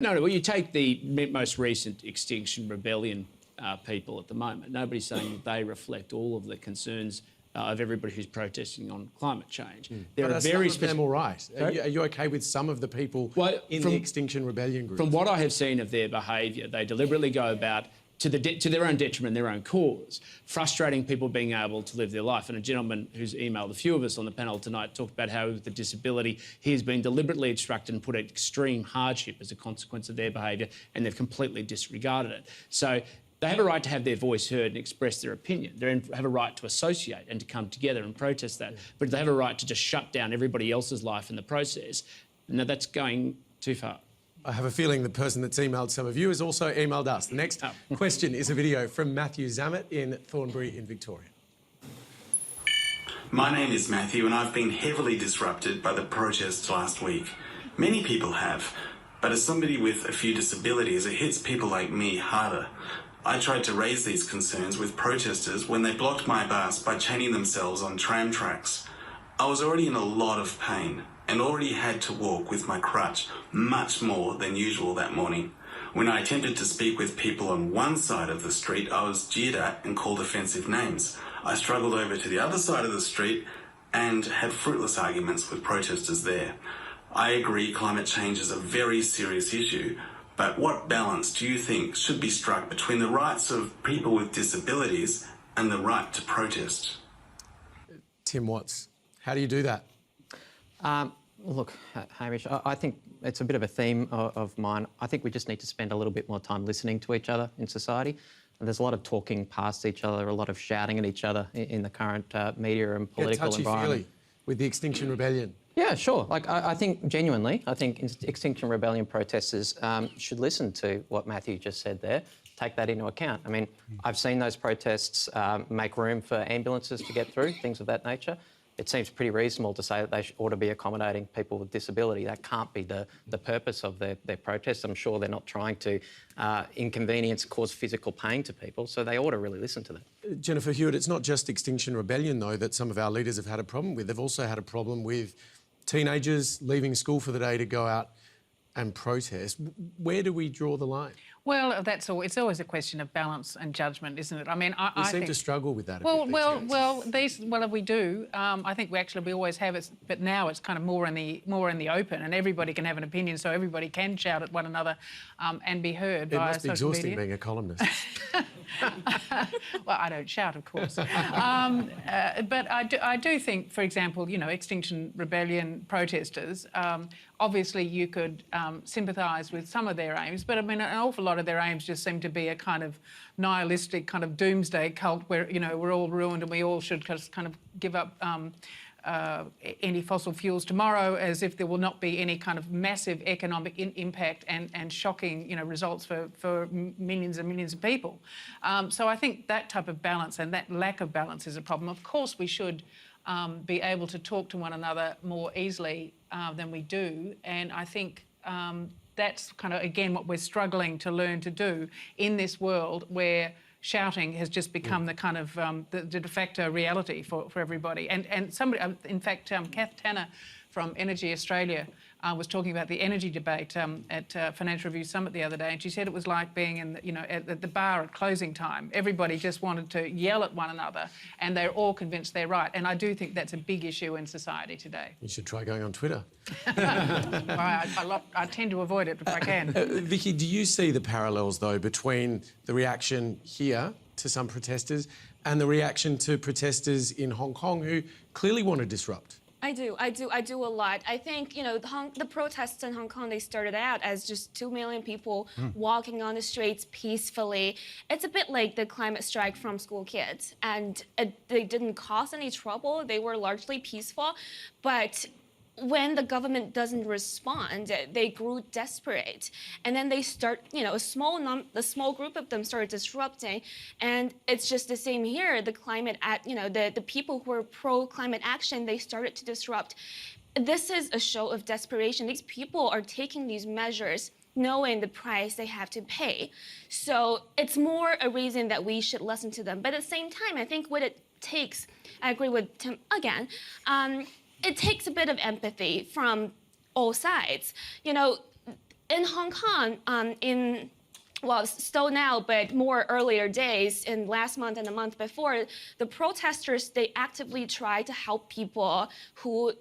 No, well, you take the most recent Extinction Rebellion people at the moment. Nobody's saying that they reflect all of the concerns of everybody who's protesting on climate change. There are very some of them all right. Are you okay with some of the people in the Extinction Rebellion group? From what I have seen of their behaviour, they deliberately go about to their own detriment, their own cause, frustrating people being able to live their life. And a gentleman who's emailed a few of us on the panel tonight talked about how with the disability he has been deliberately instructed and put at extreme hardship as a consequence of their behaviour, and they've completely disregarded it. So they have a right to have their voice heard and express their opinion. They have a right to associate and to come together and protest that. But they have a right to just shut down everybody else's life in the process. No, that's going too far. I have a feeling the person that's emailed some of you has also emailed us. The next question is a video from Matthew Zammit in Thornbury in Victoria. My name is Matthew and I've been heavily disrupted by the protests last week. Many people have, but as somebody with a few disabilities, it hits people like me harder. I tried to raise these concerns with protesters when they blocked my bus by chaining themselves on tram tracks. I was already in a lot of pain and already had to walk with my crutch much more than usual that morning. When I attempted to speak with people on one side of the street, I was jeered at and called offensive names. I struggled over to the other side of the street and had fruitless arguments with protesters there. I agree climate change is a very serious issue, but what balance do you think should be struck between the rights of people with disabilities and the right to protest? Tim Watts, how do you do that? Look, Hamish, I think it's a bit of a theme of mine. I think we just need to spend a little bit more time listening to each other in society. And there's a lot of talking past each other, a lot of shouting at each other in the current media and political environment. With the Extinction Rebellion. Yeah, sure. Like, I think genuinely, I think Extinction Rebellion protesters should listen to what Matthew just said there, take that into account. I mean, I've seen those protests make room for ambulances to get through, things of that nature. It seems pretty reasonable to say that they ought to be accommodating people with disability. That can't be the purpose of their protests. I'm sure they're not trying to inconvenience, cause physical pain to people, so they ought to really listen to that. Jennifer Hewitt, it's not just Extinction Rebellion, though, that some of our leaders have had a problem with. They've also had a problem with teenagers leaving school for the day to go out and protest. Where do we draw the line? Well, it's always a question of balance and judgment, isn't it? I mean, I seem to struggle with that. We do. I think we always have it, but now it's kind of more in the open, and everybody can have an opinion, so everybody can shout at one another and be heard via social media. It must be exhausting being a columnist. Well, I don't shout, of course. But I do think, for example, Extinction Rebellion protesters. Obviously, you could sympathise with some of their aims, but I mean, an awful lot of their aims just seem to be a kind of nihilistic kind of doomsday cult where, we're all ruined and we all should just kind of give up any fossil fuels tomorrow, as if there will not be any kind of massive economic impact and shocking, results for millions and millions of people. So I think that type of balance and that lack of balance is a problem. Of course, we should be able to talk to one another more easily than we do, and I think that's kind of, again, what we're struggling to learn to do in this world where shouting has just become the kind of the de facto reality for everybody. And somebody, in fact, Kath Tanner from Energy Australia was talking about the energy debate at Financial Review Summit the other day, and she said it was like being in, at the bar at closing time. Everybody just wanted to yell at one another, and they're all convinced they're right. And I do think that's a big issue in society today. You should try going on Twitter. I tend to avoid it if I can. Vicky, do you see the parallels, though, between the reaction here to some protesters and the reaction to protesters in Hong Kong who clearly want to disrupt? I do a lot. I think, the protests in Hong Kong, they started out as just 2 million people walking on the streets peacefully. It's a bit like the climate strike from school kids. And they didn't cause any trouble. They were largely peaceful. But when the government doesn't respond, they grew desperate. And then they start, a small group of them started disrupting. And it's just the same here. The climate, the people who are pro-climate action, they started to disrupt. This is a show of desperation. These people are taking these measures knowing the price they have to pay. So it's more a reason that we should listen to them. But at the same time, I think what it takes, I agree with Tim again, it takes a bit of empathy from all sides. in Hong Kong, well, still now, but more earlier days, in last month and the month before, the protesters, they actively try to help people who,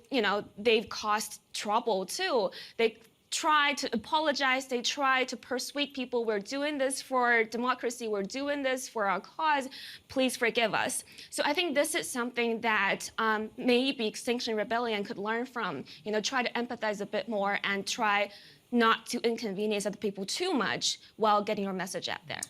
they've caused trouble too. They try to apologize, they try to persuade people, we're doing this for democracy, we're doing this for our cause, please forgive us. So I think this is something that maybe Extinction Rebellion could learn from, try to empathize a bit more and try not to inconvenience other people too much while getting your message out there.